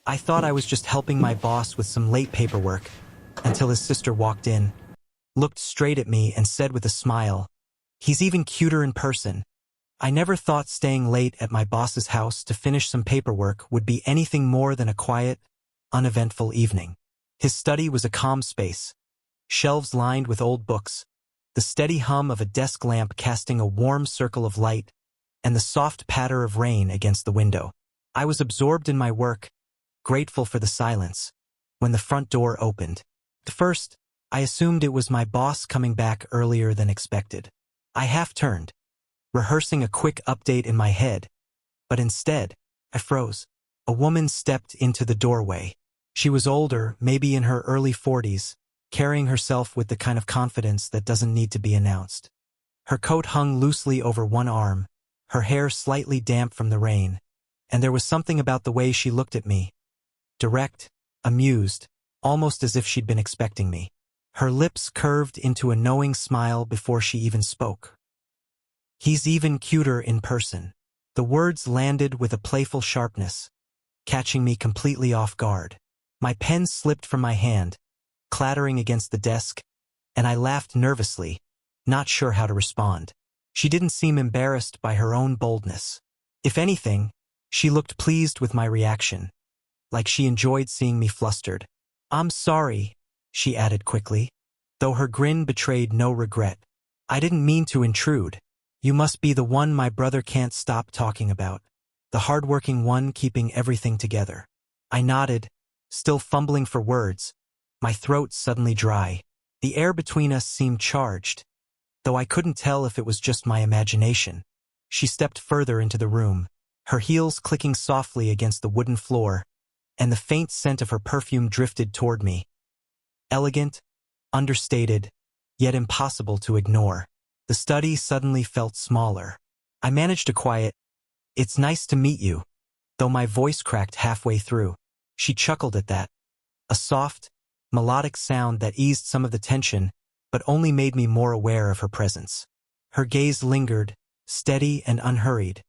I thought I was just helping my boss with some late paperwork, until his sister walked in, looked straight at me and said with a smile, "He's even cuter in person." I never thought staying late at my boss's house to finish some paperwork would be anything more than a quiet, uneventful evening. His study was a calm space, shelves lined with old books, the steady hum of a desk lamp casting a warm circle of light, and the soft patter of rain against the window. I was absorbed in my work, grateful for the silence, when the front door opened. At first, I assumed it was my boss coming back earlier than expected. I half-turned, rehearsing a quick update in my head, but instead, I froze. A woman stepped into the doorway. She was older, maybe in her early 40s, carrying herself with the kind of confidence that doesn't need to be announced. Her coat hung loosely over one arm, her hair slightly damp from the rain, and there was something about the way she looked at me. Direct, amused, almost as if she'd been expecting me. Her lips curved into a knowing smile before she even spoke. "He's even cuter in person." The words landed with a playful sharpness, catching me completely off guard. My pen slipped from my hand, clattering against the desk, and I laughed nervously, not sure how to respond. She didn't seem embarrassed by her own boldness. If anything, she looked pleased with my reaction, like she enjoyed seeing me flustered. "I'm sorry," she added quickly, though her grin betrayed no regret. "I didn't mean to intrude. You must be the one my brother can't stop talking about, the hardworking one keeping everything together." I nodded, still fumbling for words, my throat suddenly dry. The air between us seemed charged, though I couldn't tell if it was just my imagination. She stepped further into the room, her heels clicking softly against the wooden floor, and the faint scent of her perfume drifted toward me. Elegant, understated, yet impossible to ignore. The study suddenly felt smaller. I managed a quiet, "It's nice to meet you," though my voice cracked halfway through. She chuckled at that, a soft, melodic sound that eased some of the tension, but only made me more aware of her presence. Her gaze lingered, steady and unhurried,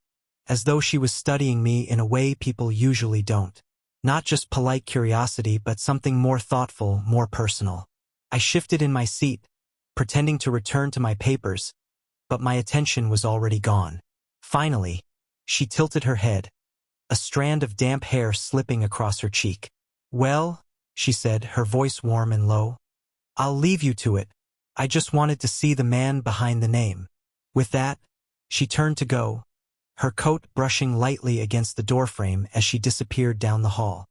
as though she was studying me in a way people usually don't. Not just polite curiosity, but something more thoughtful, more personal. I shifted in my seat, pretending to return to my papers, but my attention was already gone. Finally, she tilted her head, a strand of damp hair slipping across her cheek. "Well," she said, her voice warm and low, "I'll leave you to it. I just wanted to see the man behind the name." With that, she turned to go, her coat brushing lightly against the doorframe as she disappeared down the hall.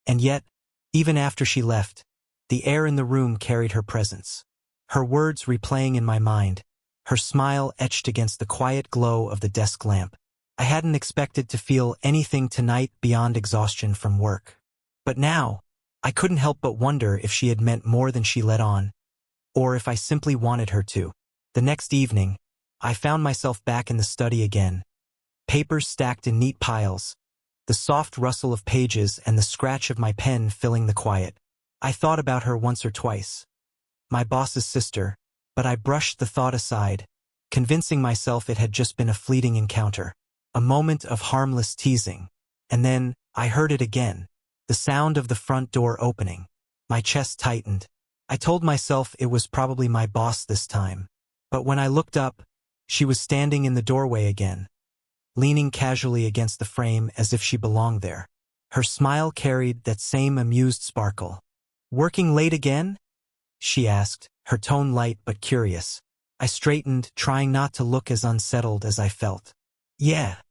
And yet, even after she left, the air in the room carried her presence. Her words replaying in my mind, her smile etched against the quiet glow of the desk lamp. I hadn't expected to feel anything tonight beyond exhaustion from work. But now, I couldn't help but wonder if she had meant more than she let on, or if I simply wanted her to. The next evening, I found myself back in the study again, papers stacked in neat piles, the soft rustle of pages and the scratch of my pen filling the quiet. I thought about her once or twice, my boss's sister, but I brushed the thought aside, convincing myself it had just been a fleeting encounter, a moment of harmless teasing. And then, I heard it again, the sound of the front door opening. My chest tightened. I told myself it was probably my boss this time. But when I looked up, she was standing in the doorway again, leaning casually against the frame as if she belonged there. Her smile carried that same amused sparkle. "Working late again?" she asked, her tone light but curious. I straightened, trying not to look as unsettled as I felt. "Yeah.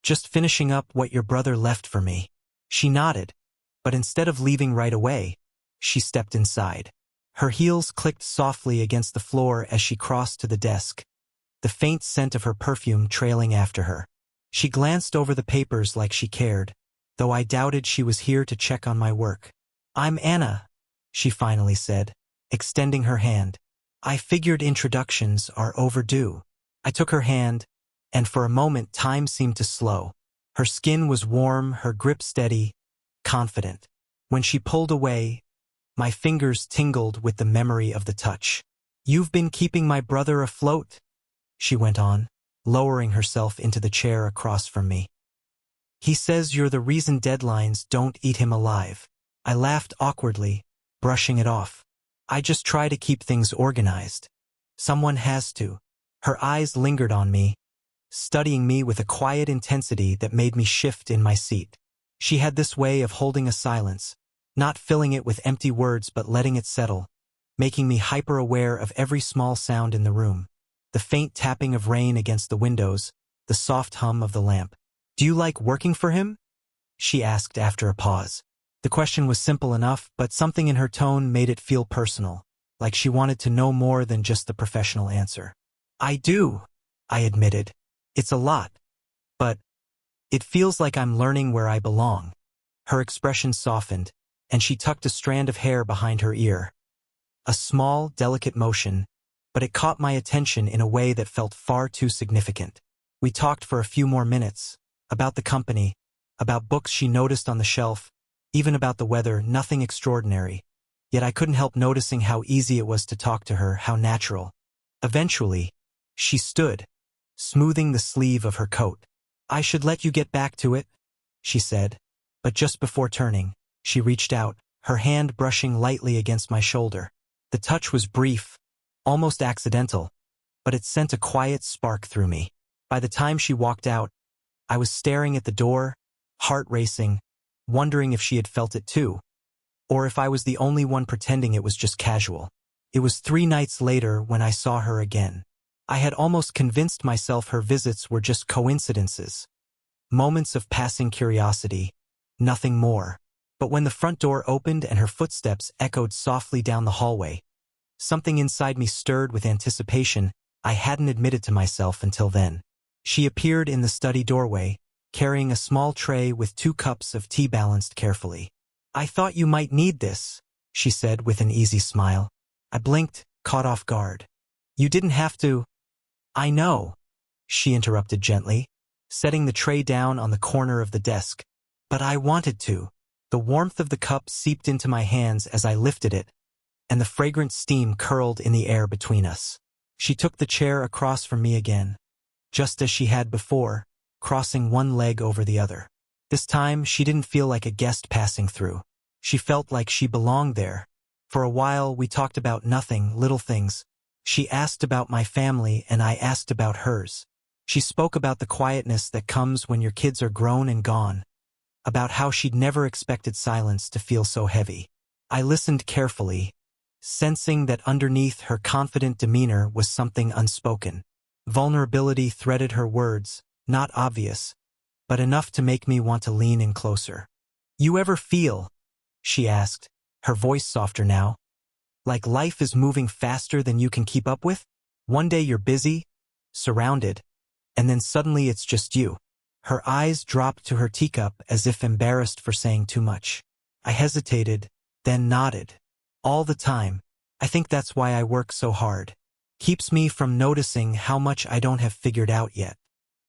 Just finishing up what your brother left for me." She nodded, but instead of leaving right away, she stepped inside. Her heels clicked softly against the floor as she crossed to the desk, the faint scent of her perfume trailing after her. She glanced over the papers like she cared, though I doubted she was here to check on my work. "I'm Anna," she finally said, extending her hand. "I figured introductions are overdue." I took her hand, and for a moment time seemed to slow. Her skin was warm, her grip steady, confident. When she pulled away, my fingers tingled with the memory of the touch. "You've been keeping my brother afloat," she went on, lowering herself into the chair across from me. He says you're the reason deadlines don't eat him alive. I laughed awkwardly, brushing it off. I just try to keep things organized. Someone has to. Her eyes lingered on me, studying me with a quiet intensity that made me shift in my seat. She had this way of holding a silence, not filling it with empty words but letting it settle, making me hyper-aware of every small sound in the room. The faint tapping of rain against the windows, the soft hum of the lamp. "Do you like working for him?" she asked after a pause. The question was simple enough, but something in her tone made it feel personal, like she wanted to know more than just the professional answer. "I do," I admitted. "It's a lot. But it feels like I'm learning where I belong." Her expression softened, and she tucked a strand of hair behind her ear. A small, delicate motion, but it caught my attention in a way that felt far too significant. We talked for a few more minutes, about the company, about books she noticed on the shelf, even about the weather, nothing extraordinary. Yet I couldn't help noticing how easy it was to talk to her, how natural. Eventually, she stood, smoothing the sleeve of her coat. "I should let you get back to it," she said, but just before turning, she reached out, her hand brushing lightly against my shoulder. The touch was brief, almost accidental, but it sent a quiet spark through me. By the time she walked out, I was staring at the door, heart racing, wondering if she had felt it too, or if I was the only one pretending it was just casual. It was 3 nights later when I saw her again. I had almost convinced myself her visits were just coincidences, moments of passing curiosity, nothing more. But when the front door opened and her footsteps echoed softly down the hallway, something inside me stirred with anticipation I hadn't admitted to myself until then. She appeared in the study doorway, carrying a small tray with 2 cups of tea balanced carefully. "I thought you might need this," she said with an easy smile. I blinked, caught off guard. "You didn't have to." "I know," she interrupted gently, setting the tray down on the corner of the desk. "But I wanted to." The warmth of the cup seeped into my hands as I lifted it, and the fragrant steam curled in the air between us. She took the chair across from me again, just as she had before, crossing one leg over the other. This time, she didn't feel like a guest passing through. She felt like she belonged there. For a while, we talked about nothing, little things. She asked about my family, and I asked about hers. She spoke about the quietness that comes when your kids are grown and gone, about how she'd never expected silence to feel so heavy. I listened carefully, sensing that underneath her confident demeanor was something unspoken. Vulnerability threaded her words, not obvious, but enough to make me want to lean in closer. "You ever feel," she asked, her voice softer now, "like life is moving faster than you can keep up with? One day you're busy, surrounded, and then suddenly it's just you." Her eyes dropped to her teacup as if embarrassed for saying too much. I hesitated, then nodded. "All the time. I think that's why I work so hard. Keeps me from noticing how much I don't have figured out yet."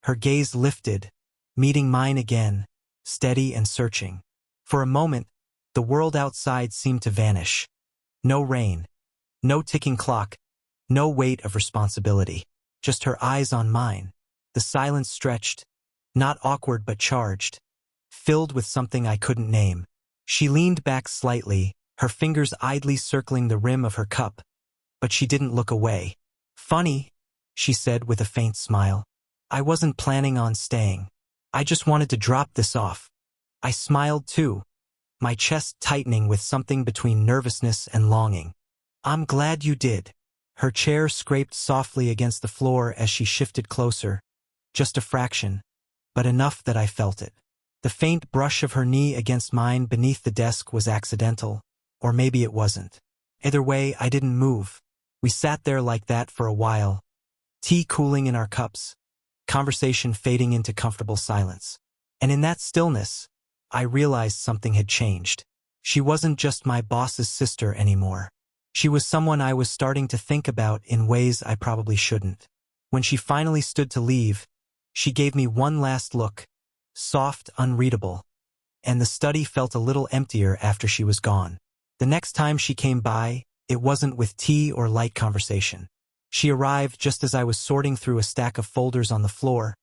Her gaze lifted, meeting mine again, steady and searching. For a moment, the world outside seemed to vanish. No rain, no ticking clock, no weight of responsibility. Just her eyes on mine. The silence stretched, not awkward but charged, filled with something I couldn't name. She leaned back slightly, her fingers idly circling the rim of her cup, but she didn't look away. "Funny," she said with a faint smile. "I wasn't planning on staying. I just wanted to drop this off." I smiled too, my chest tightening with something between nervousness and longing. "I'm glad you did." Her chair scraped softly against the floor as she shifted closer, just a fraction, but enough that I felt it. The faint brush of her knee against mine beneath the desk was accidental, or maybe it wasn't. Either way, I didn't move. We sat there like that for a while, tea cooling in our cups, conversation fading into comfortable silence. And in that stillness, I realized something had changed. She wasn't just my boss's sister anymore. She was someone I was starting to think about in ways I probably shouldn't. When she finally stood to leave, she gave me one last look, soft, unreadable, and the study felt a little emptier after she was gone. The next time she came by, it wasn't with tea or light conversation. She arrived just as I was sorting through a stack of folders on the floor,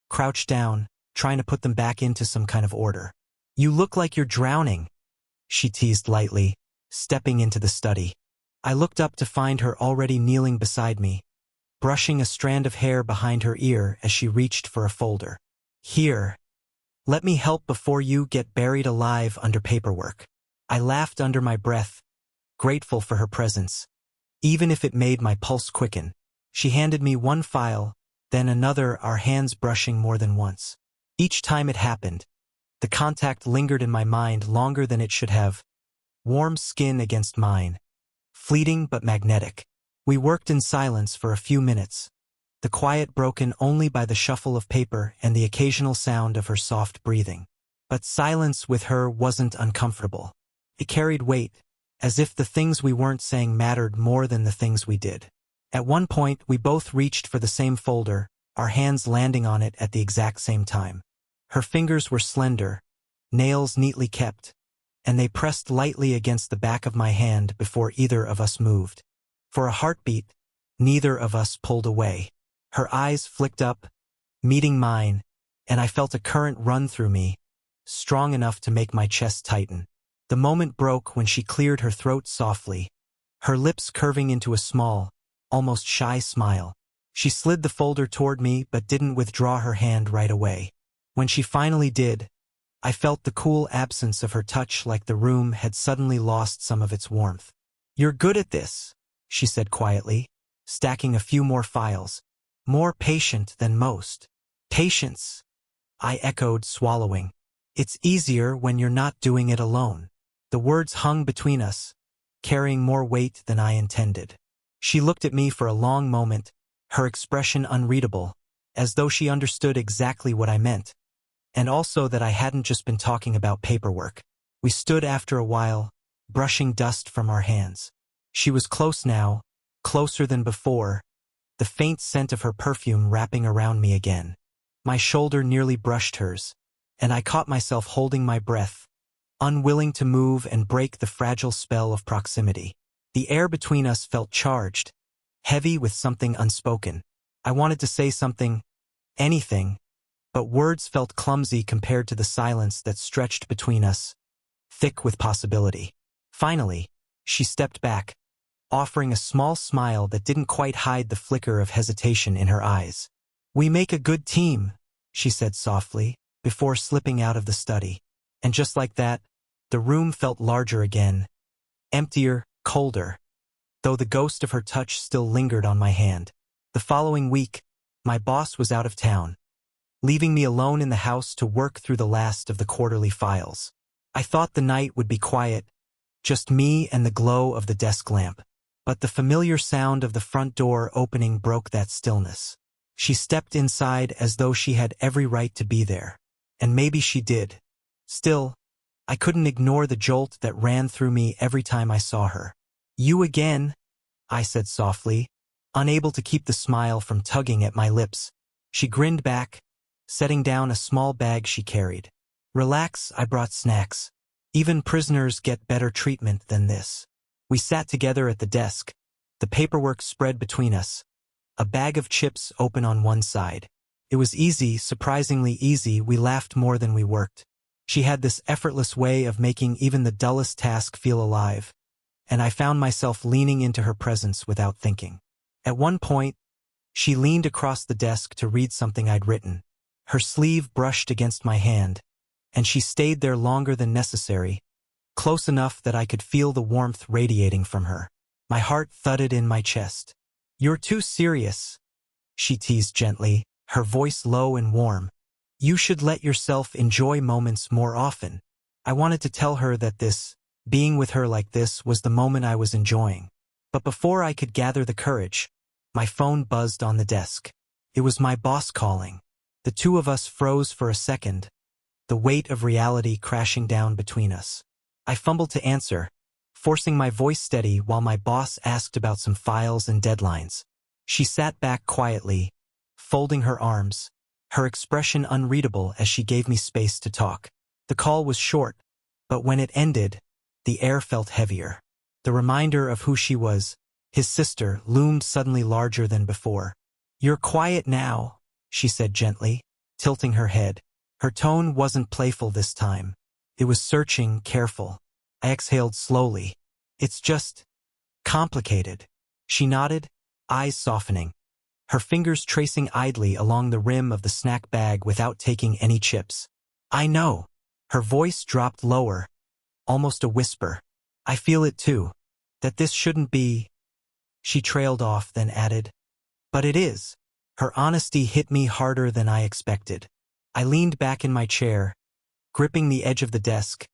crouched down, trying to put them back into some kind of order. "You look like you're drowning," she teased lightly, stepping into the study. I looked up to find her already kneeling beside me, brushing a strand of hair behind her ear as she reached for a folder. "Here. Let me help before you get buried alive under paperwork." I laughed under my breath, grateful for her presence, even if it made my pulse quicken. She handed me one file, then another, our hands brushing more than once. Each time it happened, the contact lingered in my mind longer than it should have. Warm skin against mine, fleeting but magnetic. We worked in silence for a few minutes, the quiet broken only by the shuffle of paper and the occasional sound of her soft breathing. But silence with her wasn't uncomfortable. It carried weight, as if the things we weren't saying mattered more than the things we did. At one point, we both reached for the same folder, our hands landing on it at the exact same time. Her fingers were slender, nails neatly kept, and they pressed lightly against the back of my hand before either of us moved. For a heartbeat, neither of us pulled away. Her eyes flicked up, meeting mine, and I felt a current run through me, strong enough to make my chest tighten. The moment broke when she cleared her throat softly, her lips curving into a small, almost shy smile. She slid the folder toward me but didn't withdraw her hand right away. When she finally did, I felt the cool absence of her touch, like the room had suddenly lost some of its warmth. "You're good at this," she said quietly, stacking a few more files. "More patient than most." "Patience," I echoed, swallowing. "It's easier when you're not doing it alone." The words hung between us, carrying more weight than I intended. She looked at me for a long moment, her expression unreadable, as though she understood exactly what I meant, and also that I hadn't just been talking about paperwork. We stood after a while, brushing dust from our hands. She was close now, closer than before, the faint scent of her perfume wrapping around me again. My shoulder nearly brushed hers, and I caught myself holding my breath, unwilling to move and break the fragile spell of proximity. The air between us felt charged, heavy with something unspoken. I wanted to say something, anything, but words felt clumsy compared to the silence that stretched between us, thick with possibility. Finally, she stepped back, offering a small smile that didn't quite hide the flicker of hesitation in her eyes. "We make a good team," she said softly, before slipping out of the study. And just like that, the room felt larger again, emptier, colder, though the ghost of her touch still lingered on my hand. The following week, my boss was out of town, leaving me alone in the house to work through the last of the quarterly files. I thought the night would be quiet, just me and the glow of the desk lamp. But the familiar sound of the front door opening broke that stillness. She stepped inside as though she had every right to be there. And maybe she did. Still, I couldn't ignore the jolt that ran through me every time I saw her. "You again," I said softly, unable to keep the smile from tugging at my lips. She grinned back, setting down a small bag she carried. "Relax, I brought snacks. Even prisoners get better treatment than this." We sat together at the desk, the paperwork spread between us, a bag of chips open on one side. It was easy, surprisingly easy. We laughed more than we worked. She had this effortless way of making even the dullest task feel alive, and I found myself leaning into her presence without thinking. At one point, she leaned across the desk to read something I'd written. Her sleeve brushed against my hand, and she stayed there longer than necessary, close enough that I could feel the warmth radiating from her. My heart thudded in my chest. "You're too serious," she teased gently, her voice low and warm. "You should let yourself enjoy moments more often." I wanted to tell her that being with her like this, was the moment I was enjoying. But before I could gather the courage, my phone buzzed on the desk. It was my boss calling. The two of us froze for a second, the weight of reality crashing down between us. I fumbled to answer, forcing my voice steady while my boss asked about some files and deadlines. She sat back quietly, folding her arms, her expression unreadable as she gave me space to talk. The call was short, but when it ended, the air felt heavier. The reminder of who she was, his sister, loomed suddenly larger than before. "You're quiet now," she said gently, tilting her head. Her tone wasn't playful this time. It was searching, careful. I exhaled slowly. It's just complicated. She nodded, eyes softening, her fingers tracing idly along the rim of the snack bag without taking any chips. I know. Her voice dropped lower, almost a whisper. I feel it too. That this shouldn't be. She trailed off, then added, but it is. Her honesty hit me harder than I expected. I leaned back in my chair, gripping the edge of the desk,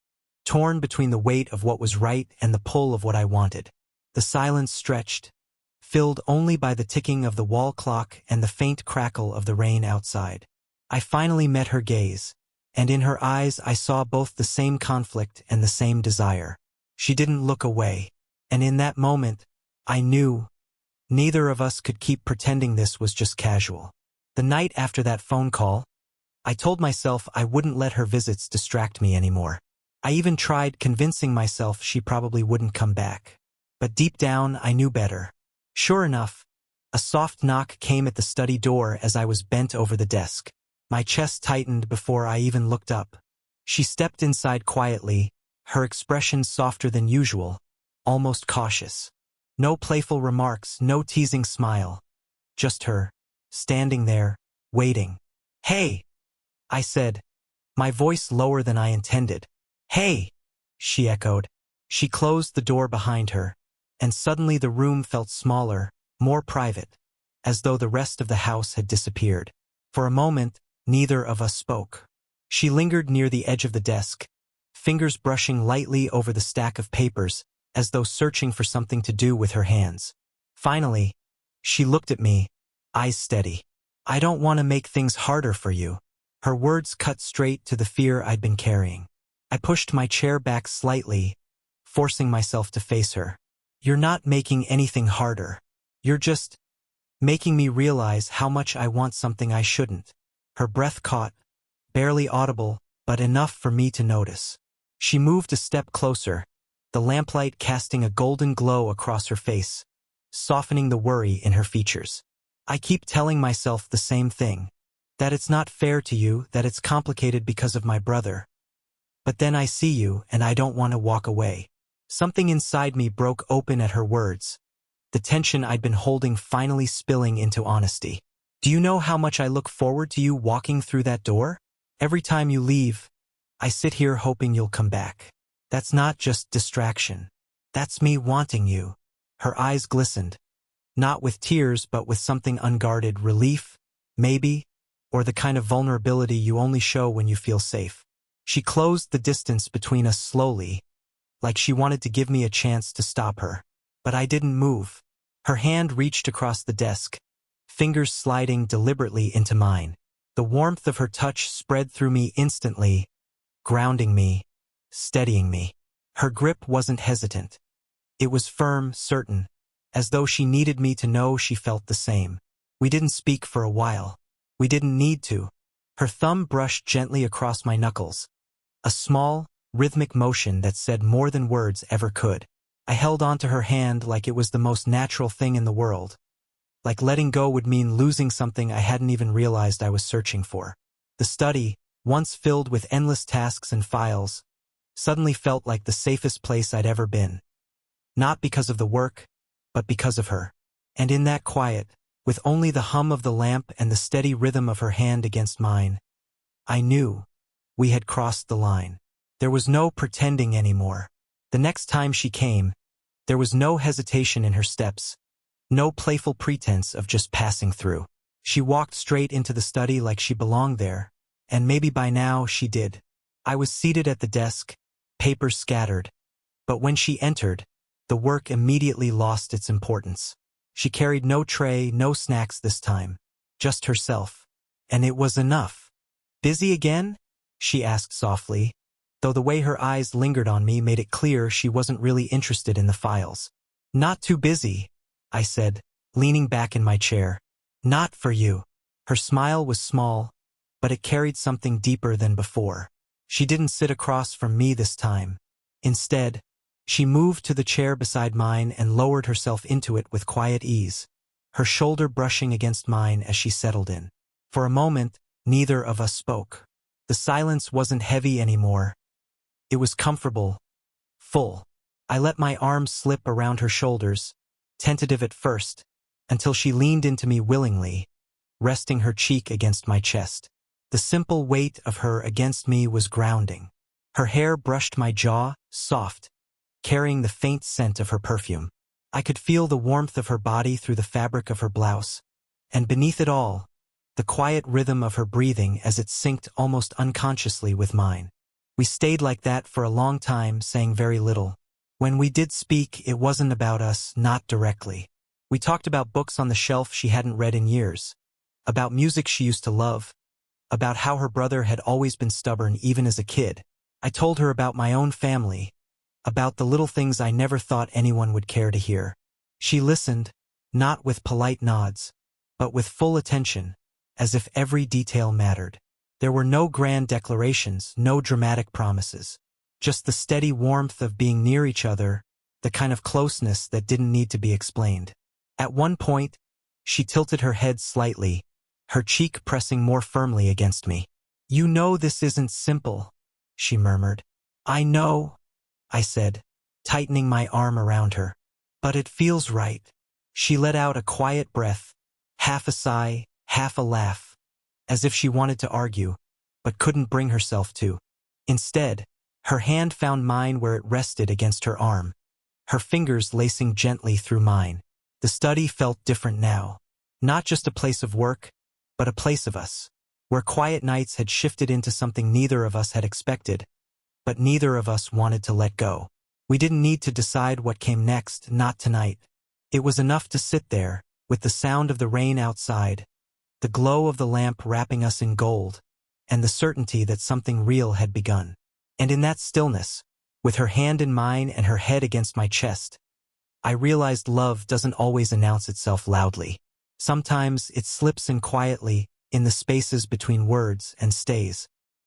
torn between the weight of what was right and the pull of what I wanted. The silence stretched, filled only by the ticking of the wall clock and the faint crackle of the rain outside. I finally met her gaze, and in her eyes I saw both the same conflict and the same desire. She didn't look away, and in that moment, I knew neither of us could keep pretending this was just casual. The night after that phone call, I told myself I wouldn't let her visits distract me anymore. I even tried convincing myself she probably wouldn't come back. But deep down, I knew better. Sure enough, a soft knock came at the study door as I was bent over the desk. My chest tightened before I even looked up. She stepped inside quietly, her expression softer than usual, almost cautious. No playful remarks, no teasing smile. Just her, standing there, waiting. Hey, I said, my voice lower than I intended. Hey, she echoed. She closed the door behind her, and suddenly the room felt smaller, more private, as though the rest of the house had disappeared. For a moment, neither of us spoke. She lingered near the edge of the desk, fingers brushing lightly over the stack of papers, as though searching for something to do with her hands. Finally, she looked at me, eyes steady. I don't want to make things harder for you. Her words cut straight to the fear I'd been carrying. I pushed my chair back slightly, forcing myself to face her. You're not making anything harder. You're just making me realize how much I want something I shouldn't. Her breath caught, barely audible, but enough for me to notice. She moved a step closer, the lamplight casting a golden glow across her face, softening the worry in her features. I keep telling myself the same thing, that it's not fair to you, that it's complicated because of my brother. But then I see you, and I don't want to walk away. Something inside me broke open at her words, the tension I'd been holding finally spilling into honesty. Do you know how much I look forward to you walking through that door? Every time you leave, I sit here hoping you'll come back. That's not just distraction. That's me wanting you. Her eyes glistened, not with tears but with something unguarded, relief, maybe, or the kind of vulnerability you only show when you feel safe. She closed the distance between us slowly, like she wanted to give me a chance to stop her. But I didn't move. Her hand reached across the desk, fingers sliding deliberately into mine. The warmth of her touch spread through me instantly, grounding me, steadying me. Her grip wasn't hesitant. It was firm, certain, as though she needed me to know she felt the same. We didn't speak for a while. We didn't need to. Her thumb brushed gently across my knuckles, a small, rhythmic motion that said more than words ever could. I held onto her hand like it was the most natural thing in the world, like letting go would mean losing something I hadn't even realized I was searching for. The study, once filled with endless tasks and files, suddenly felt like the safest place I'd ever been. Not because of the work, but because of her. And in that quiet, with only the hum of the lamp and the steady rhythm of her hand against mine, I knew we had crossed the line. There was no pretending anymore. The next time she came, there was no hesitation in her steps, no playful pretense of just passing through. She walked straight into the study like she belonged there, and maybe by now she did. I was seated at the desk, papers scattered, but when she entered, the work immediately lost its importance. She carried no tray, no snacks this time, just herself. And it was enough. Busy again? She asked softly, though the way her eyes lingered on me made it clear she wasn't really interested in the files. Not too busy, I said, leaning back in my chair. Not for you. Her smile was small, but it carried something deeper than before. She didn't sit across from me this time. Instead, she moved to the chair beside mine and lowered herself into it with quiet ease, her shoulder brushing against mine as she settled in. For a moment, neither of us spoke. The silence wasn't heavy anymore. It was comfortable, full. I let my arms slip around her shoulders, tentative at first, until she leaned into me willingly, resting her cheek against my chest. The simple weight of her against me was grounding. Her hair brushed my jaw, soft, carrying the faint scent of her perfume. I could feel the warmth of her body through the fabric of her blouse, and beneath it all, the quiet rhythm of her breathing as it synced almost unconsciously with mine. We stayed like that for a long time, saying very little. When we did speak, it wasn't about us, not directly. We talked about books on the shelf she hadn't read in years, about music she used to love, about how her brother had always been stubborn even as a kid. I told her about my own family, about the little things I never thought anyone would care to hear. She listened, not with polite nods, but with full attention, as if every detail mattered. There were no grand declarations, no dramatic promises. Just the steady warmth of being near each other, the kind of closeness that didn't need to be explained. At one point, she tilted her head slightly, her cheek pressing more firmly against me. "You know this isn't simple," she murmured. "I know," I said, tightening my arm around her. "But it feels right." She let out a quiet breath, half a sigh, half a laugh, as if she wanted to argue, but couldn't bring herself to. Instead, her hand found mine where it rested against her arm, her fingers lacing gently through mine. The study felt different now. Not just a place of work, but a place of us, where quiet nights had shifted into something neither of us had expected, but neither of us wanted to let go. We didn't need to decide what came next, not tonight. It was enough to sit there, with the sound of the rain outside, the glow of the lamp wrapping us in gold, and the certainty that something real had begun. And in that stillness, with her hand in mine and her head against my chest, I realized love doesn't always announce itself loudly. Sometimes it slips in quietly, in the spaces between words, and stays.